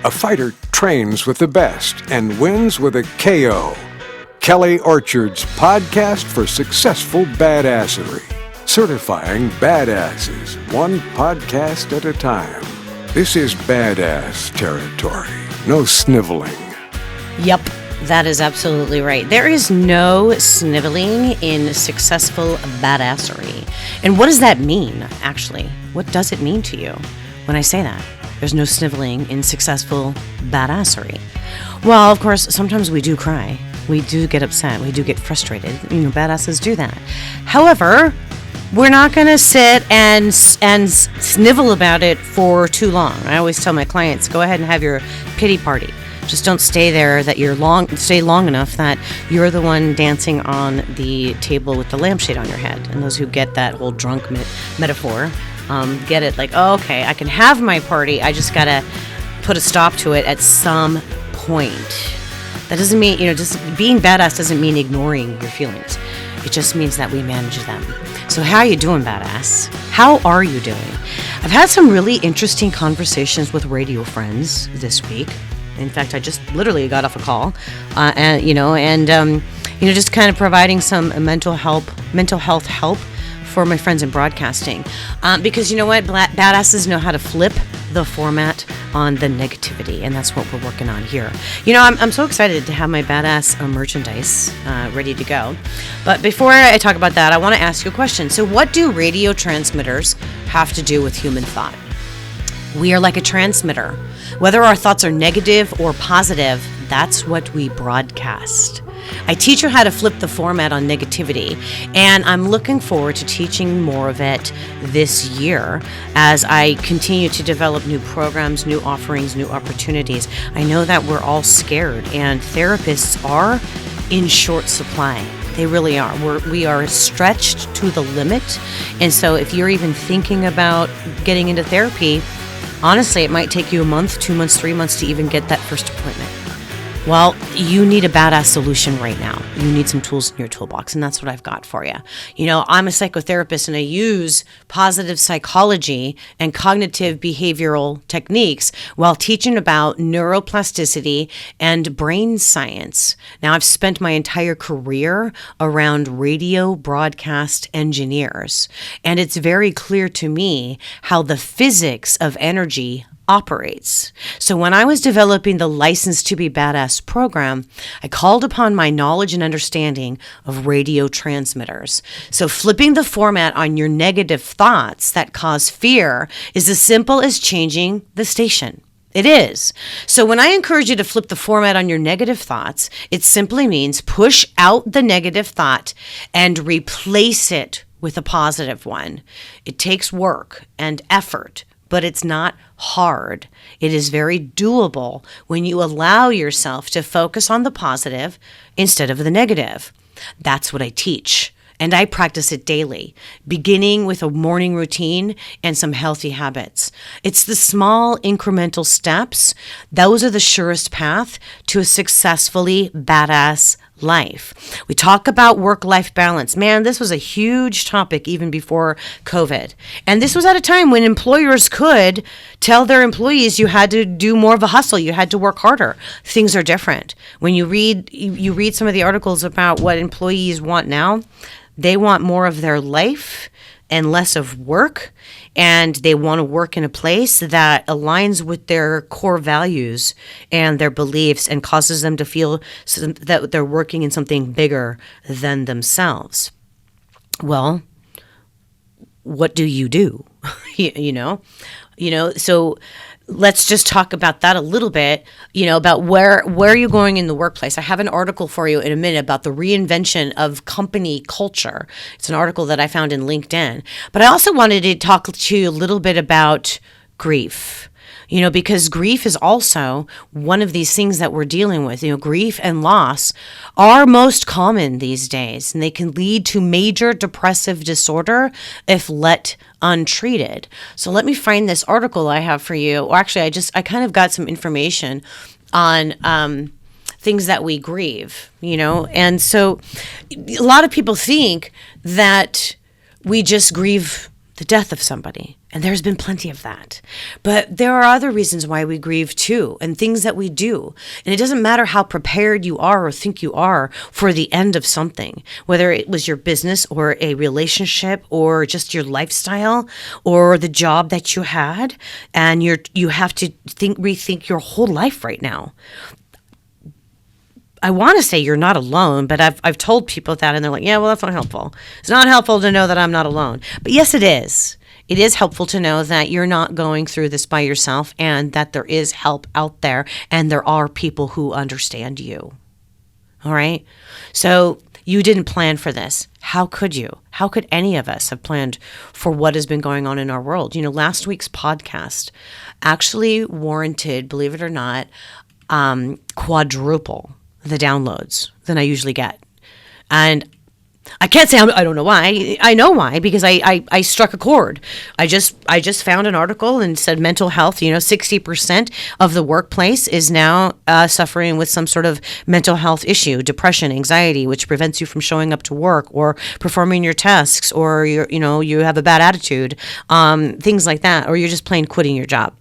A fighter trains with the best and wins with a KO. Kelly Orchard's podcast for successful badassery. Certifying badasses, one podcast at a time. This is badass territory. No sniveling. Yep, that is absolutely right. There is no sniveling in successful badassery. And what does that mean, actually? What does it mean to you when I say that? There's no sniveling in successful badassery. Well, of course, sometimes we do cry. We do get upset. We do get frustrated. Badasses do that. However, we're not going to sit and snivel about it for too long. I always tell my clients, go ahead and have your pity party. Just don't stay there stay long enough that you're the one dancing on the table with the lampshade on your head. And those who get that whole drunk metaphor, get it like, oh, okay, I can have my party. I just got to put a stop to it at some point. That doesn't mean, just being badass doesn't mean ignoring your feelings. It just means that we manage them. So how are you doing, badass? How are you doing? I've had some really interesting conversations with radio friends this week. In fact, I just literally got off a call, just kind of providing some mental health help for my friends in broadcasting. Because you know what? Badasses know how to flip the format on the negativity, and that's what we're working on here. I'm so excited to have my badass merchandise ready to go. But before I talk about that, I want to ask you a question. So what do radio transmitters have to do with human thought? We are like a transmitter. Whether our thoughts are negative or positive, that's what we broadcast. I teach you how to flip the format on negativity, and I'm looking forward to teaching more of it this year as I continue to develop new programs, new offerings, new opportunities. I know that we're all scared, and therapists are in short supply. They really are. We are stretched to the limit, and so if you're even thinking about getting into therapy, honestly, it might take you a month, 2 months, 3 months to even get that first appointment. Well, you need a badass solution right now. You need some tools in your toolbox, and that's what I've got for you. I'm a psychotherapist, and I use positive psychology and cognitive behavioral techniques while teaching about neuroplasticity and brain science. Now, I've spent my entire career around radio broadcast engineers, and it's very clear to me how the physics of energy operates. So when I was developing the License to be Badass program, I called upon my knowledge and understanding of radio transmitters. So flipping the format on your negative thoughts that cause fear is as simple as changing the station. It is. So when I encourage you to flip the format on your negative thoughts, it simply means push out the negative thought and replace it with a positive one. It takes work and effort, but it's not hard. It is very doable when you allow yourself to focus on the positive instead of the negative. That's what I teach. And I practice it daily, beginning with a morning routine and some healthy habits. It's the small incremental steps. Those are the surest path to a successfully badass life. We talk about work-life balance. Man, this was a huge topic even before COVID. And this was at a time when employers could tell their employees you had to do more of a hustle, you had to work harder. Things are different. When you read some of the articles about what employees want now, they want more of their life and less of work, and they want to work in a place that aligns with their core values and their beliefs and causes them to feel that they're working in something bigger than themselves. Well, what do? So let's just talk about that a little bit, about where are you going in the workplace. I have an article for you in a minute about the reinvention of company culture. It's an article that I found in LinkedIn. But I also wanted to talk to you a little bit about grief. Because grief is also one of these things that we're dealing with. Grief and loss are most common these days, and they can lead to major depressive disorder if let untreated. So let me find this article I have for you. Or actually, I kind of got some information on things that we grieve, And so a lot of people think that we just grieve the death of somebody. And there's been plenty of that. But there are other reasons why we grieve too, and things that we do. And it doesn't matter how prepared you are or think you are for the end of something, whether it was your business or a relationship or just your lifestyle or the job that you had, and you have to rethink your whole life right now. I want to say you're not alone, but I've told people that, and they're like, yeah, well, that's not helpful. It's not helpful to know that I'm not alone. But yes, it is. It is helpful to know that you're not going through this by yourself and that there is help out there and there are people who understand you. All right? So you didn't plan for this. How could you? How could any of us have planned for what has been going on in our world? Last week's podcast actually warranted, believe it or not, quadruple the downloads than I usually get. And I can't say I don't know why. I know why, because I struck a chord. I just found an article and said mental health, 60% of the workplace is now suffering with some sort of mental health issue, depression, anxiety, which prevents you from showing up to work or performing your tasks, or you have a bad attitude, things like that, or you're just plain quitting your job.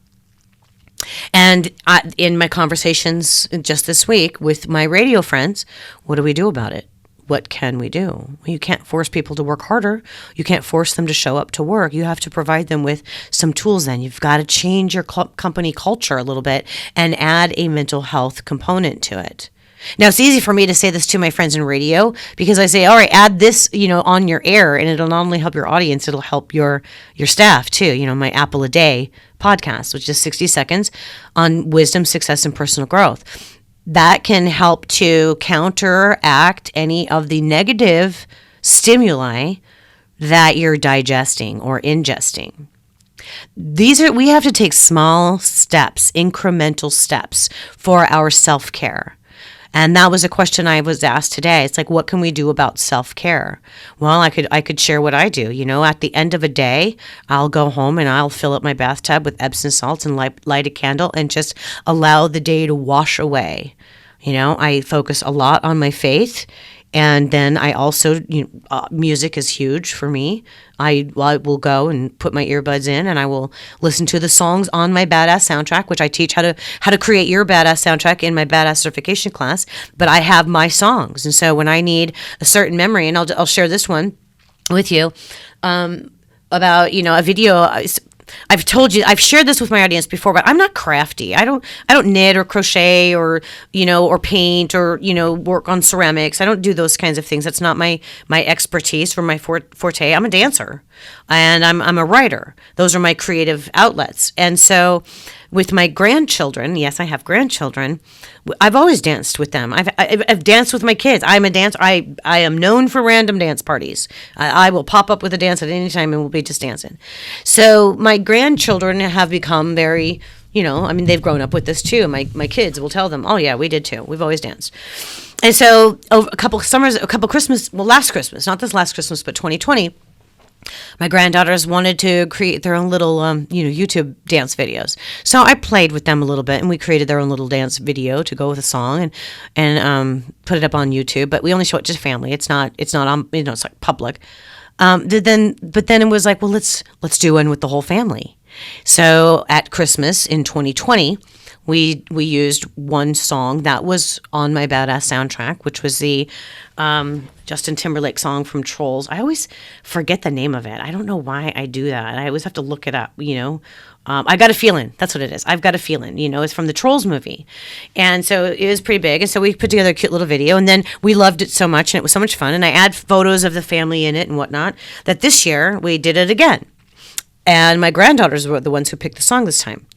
And in my conversations just this week with my radio friends, what do we do about it? What can we do? You can't force people to work harder. You can't force them to show up to work. You have to provide them with some tools then. You've got to change your company culture a little bit and add a mental health component to it. Now, it's easy for me to say this to my friends in radio because I say, all right, add this, on your air, and it'll not only help your audience, it'll help your staff too. My Apple a Day podcast, which is 60 seconds on wisdom, success, and personal growth. That can help to counteract any of the negative stimuli that you're digesting or ingesting. We have to take small steps, incremental steps for our self-care. And that was a question I was asked today. It's like, what can we do about self-care? Well, I could share what I do. At the end of a day, I'll go home and I'll fill up my bathtub with Epsom salts and light a candle and just allow the day to wash away. I focus a lot on my faith. And then I also, music is huge for me. I will go and put my earbuds in, and I will listen to the songs on my Badass soundtrack, which I teach how to create your Badass soundtrack in my Badass certification class. But I have my songs, and so when I need a certain memory, and I'll share this one with you about a video. I've shared this with my audience before, but I'm not crafty. I don't knit or crochet or paint or, work on ceramics. I don't do those kinds of things. That's not my expertise or my forte. I'm a dancer and I'm a writer. Those are my creative outlets. And so with my grandchildren, yes, I have grandchildren. I've always danced with them. I've danced with my kids. I'm a dancer. I am known for random dance parties. I will pop up with a dance at any time and we'll be just dancing. So my grandchildren have become very, they've grown up with this too. My kids will tell them, oh yeah, we did too. We've always danced. And so last Christmas, not this last Christmas, but 2020, my granddaughters wanted to create their own little, YouTube dance videos. So I played with them a little bit, and we created their own little dance video to go with a song, and put it up on YouTube. But we only show it to family. It's not on, it's like public. But then it was like, well, let's do one with the whole family. So at Christmas in 2020. We used one song that was on my Badass soundtrack, which was the Justin Timberlake song from Trolls. I always forget the name of it. I don't know why I do that. I always have to look it up, I Got a Feeling. That's what it is. I've Got a Feeling. It's from the Trolls movie. And so it was pretty big. And so we put together a cute little video. And then we loved it so much, and it was so much fun. And I add photos of the family in it and whatnot, that this year we did it again. And my granddaughters were the ones who picked the song this time.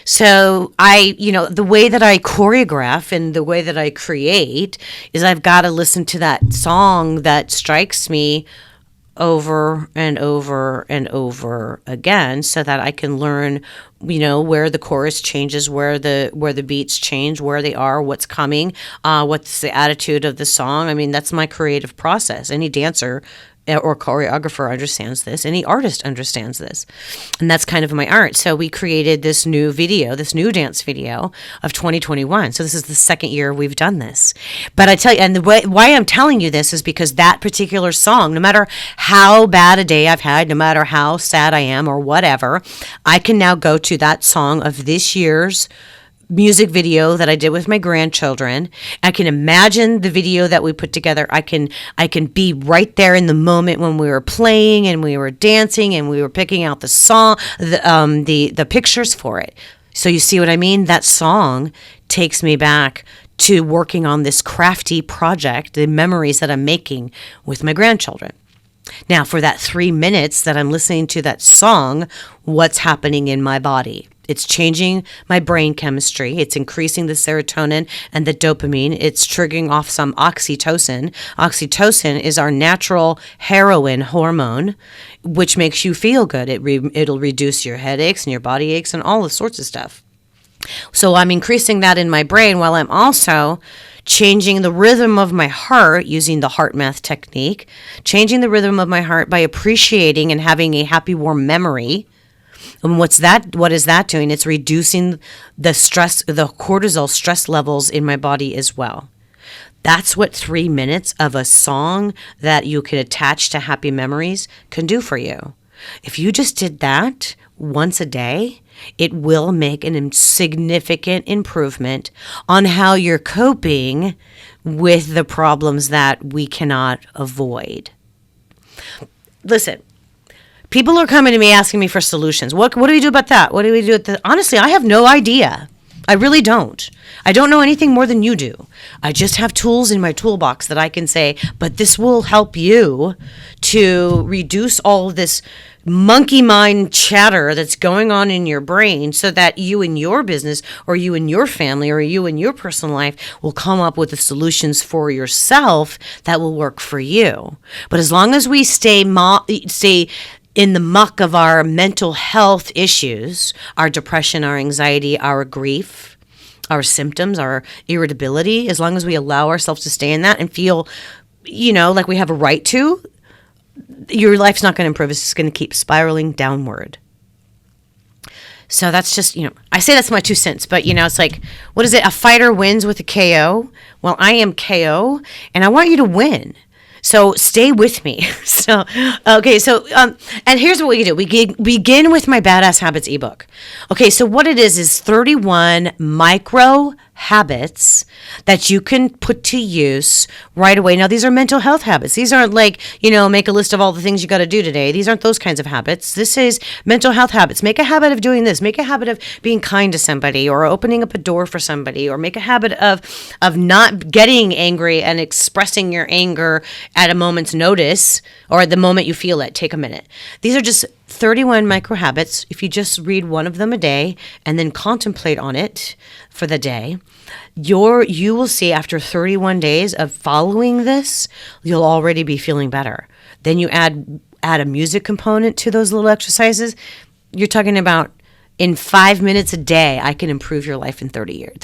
So the way that I choreograph and the way that I create is I've got to listen to that song that strikes me over and over and over again so that I can learn, where the chorus changes, where the beats change, where they are, what's coming, what's the attitude of the song. That's my creative process. Any dancer or choreographer understands this. Any artist understands this. And that's kind of my art. So we created this new dance video of 2021. So this is the second year we've done this. But I tell you, and why I'm telling you this is because that particular song, no matter how bad a day I've had, no matter how sad I am or whatever, I can now go to that song of this year's music video that I did with my grandchildren. I can imagine the video that we put together. I can be right there in the moment when we were playing and we were dancing and we were picking out the song, the pictures for it. So you see what I mean? That song takes me back to working on this crafty project, the memories that I'm making with my grandchildren. Now, for that 3 minutes that I'm listening to that song, what's happening in my body? It's changing my brain chemistry. It's increasing the serotonin and the dopamine. It's triggering off some oxytocin. Oxytocin is our natural heroin hormone, which makes you feel good. It'll reduce your headaches and your body aches and all the sorts of stuff. So I'm increasing that in my brain while I'm also changing the rhythm of my heart using the heart math technique, changing the rhythm of my heart by appreciating and having a happy, warm memory. And what is that doing? It's reducing the cortisol stress levels in my body as well. That's what 3 minutes of a song that you could attach to happy memories can do for you. If you just did that once a day, it will make a significant improvement on how you're coping with the problems that we cannot avoid. Listen. People are coming to me asking me for solutions. What do we do about that? What do we do with that? Honestly, I have no idea. I really don't. I don't know anything more than you do. I just have tools in my toolbox that I can say, but this will help you to reduce all of this monkey mind chatter that's going on in your brain so that you in your business or you in your family or you in your personal life will come up with the solutions for yourself that will work for you. But as long as we stay in the muck of our mental health issues, our depression, our anxiety, our grief, our symptoms, our irritability, as long as we allow ourselves to stay in that and feel, like we have a right to, your life's not going to improve. It's just going to keep spiraling downward. So that's just, I say that's my 2 cents, but, it's like, what is it? A fighter wins with a KO. Well, I am KO, and I want you to win. So stay with me. And here's what we do. We begin with my Badass Habits ebook. Okay, so what it is 31 micro habits that you can put to use right away. Now, these are mental health habits. These aren't like, make a list of all the things you got to do today. These aren't those kinds of habits. This is mental health habits. Make a habit of doing this. Make a habit of being kind to somebody or opening up a door for somebody, or make a habit of not getting angry and expressing your anger at a moment's notice or at the moment you feel it. Take a minute. These are just 31 micro habits. If you just read one of them a day and then contemplate on it for the day, you will see after 31 days of following this, you'll already be feeling better. Then you add a music component to those little exercises. You're talking about in 5 minutes a day, I can improve your life in 30 years.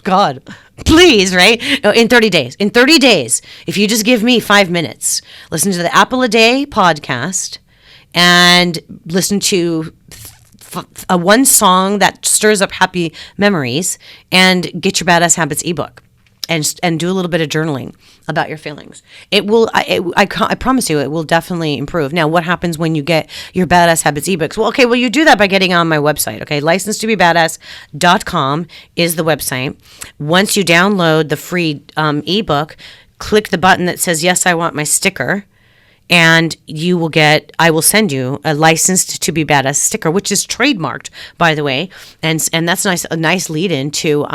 God, please, right? No, in 30 days. In 30 days, if you just give me 5 minutes, listen to the Apple a Day podcast and listen to one song that stirs up happy memories, and get your Badass Habits ebook and do a little bit of journaling about your feelings. It will, I promise you, it will definitely improve. Now, what happens when you get your Badass Habits ebooks? Well, you do that by getting on my website, okay? licensetobebadass.com is the website. Once you download the free ebook, click the button that says, yes, I want my sticker, and I will send you a Licensed to Be Badass sticker, which is trademarked, by the way, and that's a nice lead in to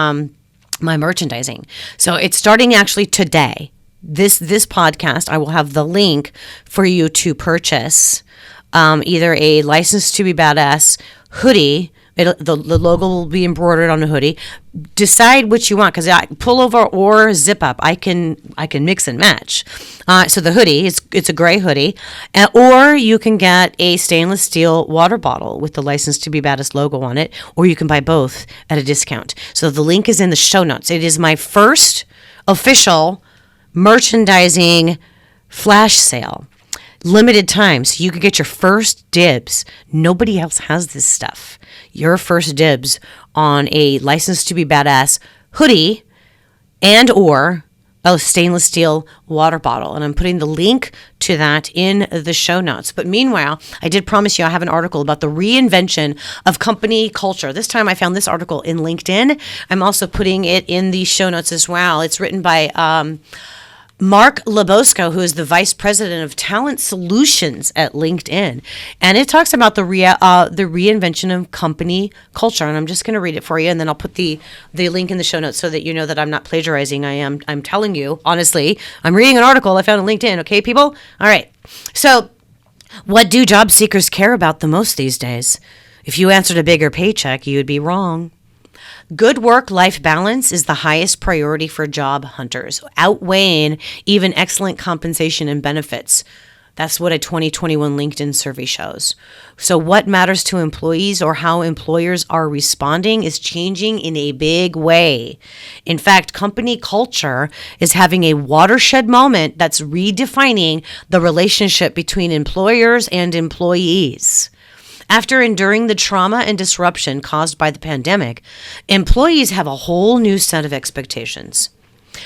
my merchandising. So it's starting actually today. This podcast, I will have the link for you to purchase either a Licensed to Be Badass hoodie. The logo will be embroidered on the hoodie. Decide which you want, because pullover or zip up, I can mix and match. So the hoodie, it's a gray hoodie, or you can get a stainless steel water bottle with the License to Be Badass logo on it, or you can buy both at a discount. So the link is in the show notes. It is my first official merchandising flash sale, limited time, so you can get your first dibs. Nobody else has this stuff. Your first dibs on a License to Be Badass hoodie and or a stainless steel water bottle. And I'm putting the link to that in the show notes. But meanwhile, I did promise you I have an article about the reinvention of company culture. This time I found this article in LinkedIn. I'm also putting it in the show notes as well. It's written by Mark Labosco, who is the Vice President of Talent Solutions at LinkedIn. And it talks about the reinvention of company culture. And I'm just going to read it for you, and then I'll put the link in the show notes so that you know that I'm not plagiarizing. I'm telling you, honestly, I'm reading an article I found on LinkedIn. Okay, people? All right. So what do job seekers care about the most these days? If you answered a bigger paycheck, you'd be wrong. Good work-life balance is the highest priority for job hunters, outweighing even excellent compensation and benefits. That's what a 2021 LinkedIn survey shows. So what matters to employees or how employers are responding is changing in a big way. In fact, company culture is having a watershed moment that's redefining the relationship between employers and employees. After enduring the trauma and disruption caused by the pandemic, employees have a whole new set of expectations.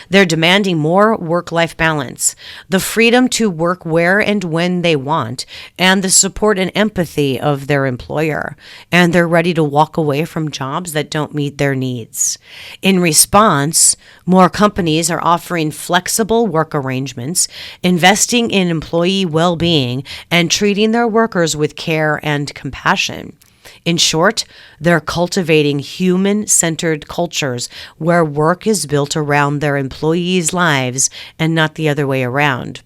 They're demanding more work-life balance, the freedom to work where and when they want, and the support and empathy of their employer. And they're ready to walk away from jobs that don't meet their needs. In response, more companies are offering flexible work arrangements, investing in employee well-being, and treating their workers with care and compassion. In short, they're cultivating human-centered cultures where work is built around their employees' lives and not the other way around.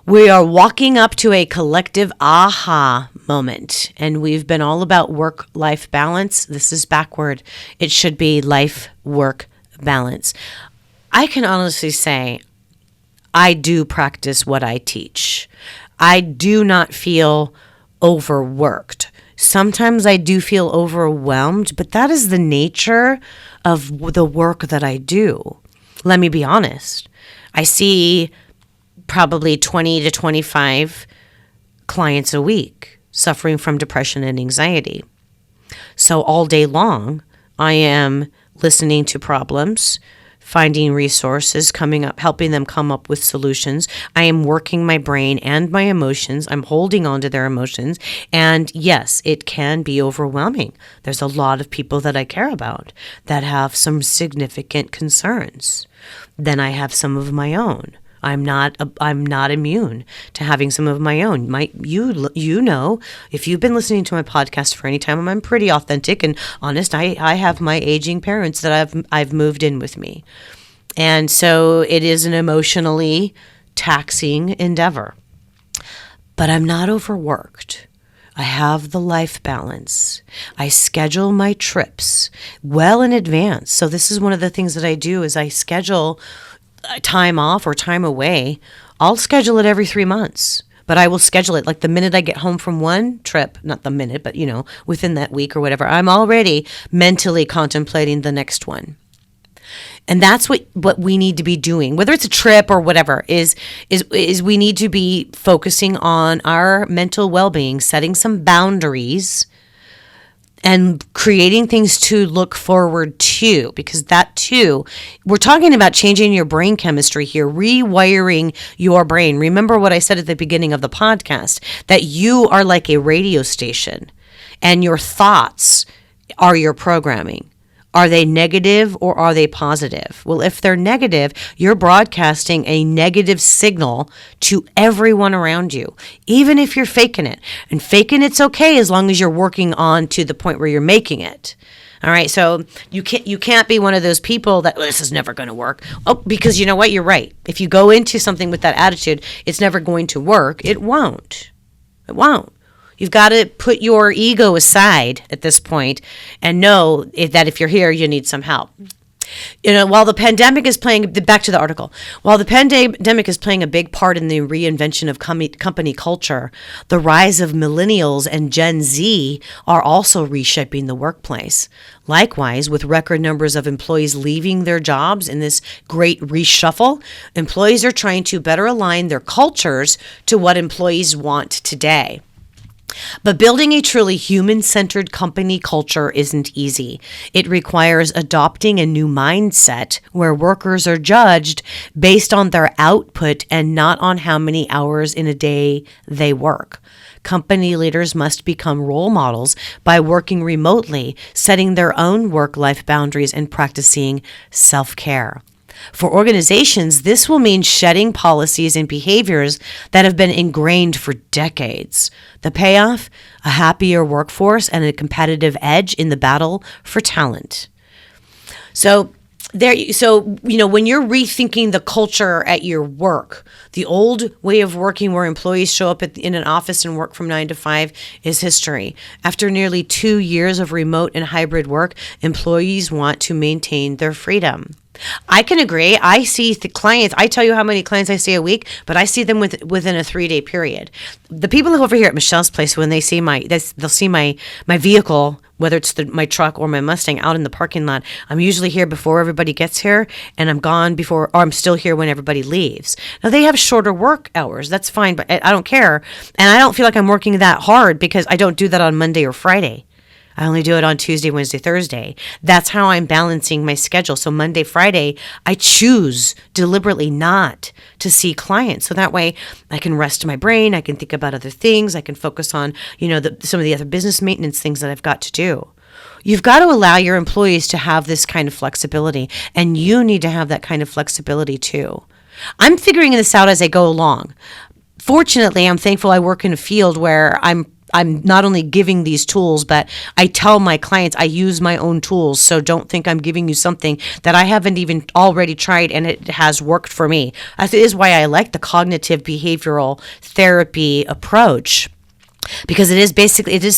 We are walking up to a collective aha moment, and we've been all about work-life balance. This is backward. It should be life-work balance. I can honestly say I do practice what I teach. I do not feel overworked. Sometimes I do feel overwhelmed, but that is the nature of the work that I do. Let me be honest. I see probably 20 to 25 clients a week suffering from depression and anxiety. So all day long, I am listening to problems, finding resources, coming up, helping them come up with solutions. I am working my brain and my emotions. I'm holding on to their emotions. And yes, it can be overwhelming. There's a lot of people that I care about that have some significant concerns. Then I have some of my own. I'm not immune to having some of my own. You know, if you've been listening to my podcast for any time, I'm pretty authentic and honest. I have my aging parents that I've moved in with me. And so it is an emotionally taxing endeavor. But I'm not overworked. I have the life balance. I schedule my trips well in advance. So this is one of the things that I do is I schedule time off or time away. I'll schedule it every 3 months, but I will schedule it like the minute I get home from one trip, not the minute, but within that week or whatever, I'm already mentally contemplating the next one. And that's what we need to be doing, whether it's a trip or whatever, is we need to be focusing on our mental well-being, setting some boundaries, and creating things to look forward to, because that too, we're talking about changing your brain chemistry here, rewiring your brain. Remember what I said at the beginning of the podcast, that you are like a radio station and your thoughts are your programming. Are they negative or are they positive? Well, if they're negative, you're broadcasting a negative signal to everyone around you, even if you're faking it. And faking it's okay as long as you're working on to the point where you're making it. All right, so you can't be one of those people that this is never going to work. Oh, because you know what? You're right. If you go into something with that attitude, it's never going to work. It won't. It won't. You've got to put your ego aside at this point and know that if you're here, you need some help. While the pandemic is playing, back to the article, while the pandemic is playing a big part in the reinvention of company culture, the rise of millennials and Gen Z are also reshaping the workplace. Likewise, with record numbers of employees leaving their jobs in this great reshuffle, employees are trying to better align their cultures to what employees want today. But building a truly human-centered company culture isn't easy. It requires adopting a new mindset where workers are judged based on their output and not on how many hours in a day they work. Company leaders must become role models by working remotely, setting their own work-life boundaries, and practicing self-care. For organizations, this will mean shedding policies and behaviors that have been ingrained for decades. The payoff? A happier workforce and a competitive edge in the battle for talent. So when you're rethinking the culture at your work, the old way of working where employees show up in an office and work from 9 to 5 is history. After nearly 2 years of remote and hybrid work, employees want to maintain their freedom. I can agree. I see the clients. I tell you how many clients I see a week, but I see them within a 3-day period. The people over here at Michelle's place, when they see they'll see my vehicle, whether it's my truck or my Mustang, out in the parking lot. I'm usually here before everybody gets here, and I'm gone before, or I'm still here when everybody leaves. Now they have shorter work hours. That's fine, but I don't care, and I don't feel like I'm working that hard because I don't do that on Monday or Friday. I only do it on Tuesday, Wednesday, Thursday. That's how I'm balancing my schedule. So Monday, Friday, I choose deliberately not to see clients. So that way I can rest my brain. I can think about other things. I can focus on, some of the other business maintenance things that I've got to do. You've got to allow your employees to have this kind of flexibility, and you need to have that kind of flexibility too. I'm figuring this out as I go along. Fortunately, I'm thankful I work in a field where I'm not only giving these tools, but I tell my clients I use my own tools. So don't think I'm giving you something that I haven't even already tried and it has worked for me. That is why I like the cognitive behavioral therapy approach. Because it is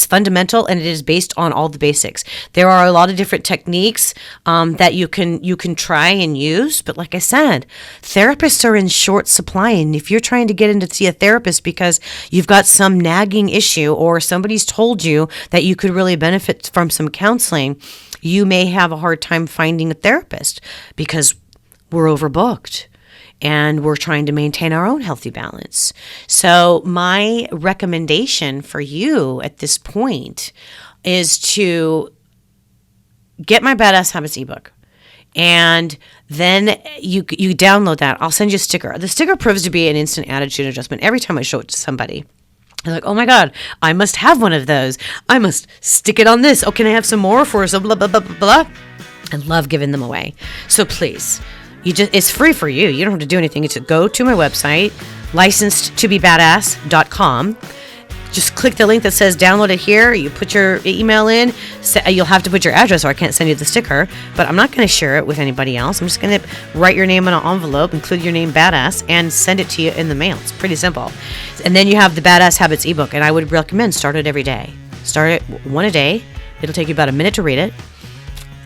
fundamental, and it is based on all the basics. There are a lot of different techniques that you can try and use. But like I said, therapists are in short supply. And if you're trying to get in to see a therapist because you've got some nagging issue or somebody's told you that you could really benefit from some counseling, you may have a hard time finding a therapist because we're overbooked. And we're trying to maintain our own healthy balance. So my recommendation for you at this point is to get my Badass Habits ebook. And then you download that. I'll send you a sticker. The sticker proves to be an instant attitude adjustment every time I show it to somebody. They're like, oh my God, I must have one of those. I must stick it on this. Oh, can I have some more for so blah, blah, blah, blah, blah. I love giving them away. So please. It's free for you. You don't have to do anything. It's go to my website, licensed2bebadass.com. Just click the link that says download it here. You put your email in. You'll have to put your address or I can't send you the sticker. But I'm not going to share it with anybody else. I'm just going to write your name on an envelope, include your name Badass, and send it to you in the mail. It's pretty simple. And then you have the Badass Habits ebook. And I would recommend start it every day. Start it one a day. It'll take you about a minute to read it.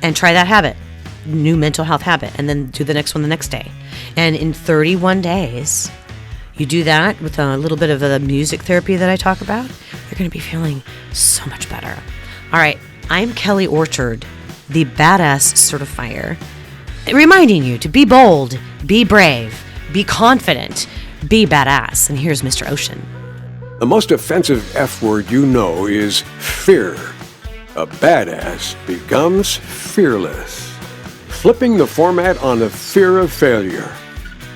And try that habit. New mental health habit, and then do the next one the next day. And in 31 days, you do that with a little bit of the music therapy that I talk about, you're going to be feeling so much better. All right, I'm Kelly Orchard, the Badass Certifier, reminding you to be bold, be brave, be confident, be badass. And here's Mr. Ocean. The most offensive F word you know is fear. A badass becomes fearless. Flipping the format on the fear of failure.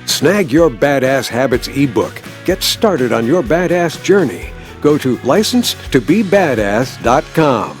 Snag your Badass Habits ebook. Get started on your badass journey. Go to licensed2bebadass.com.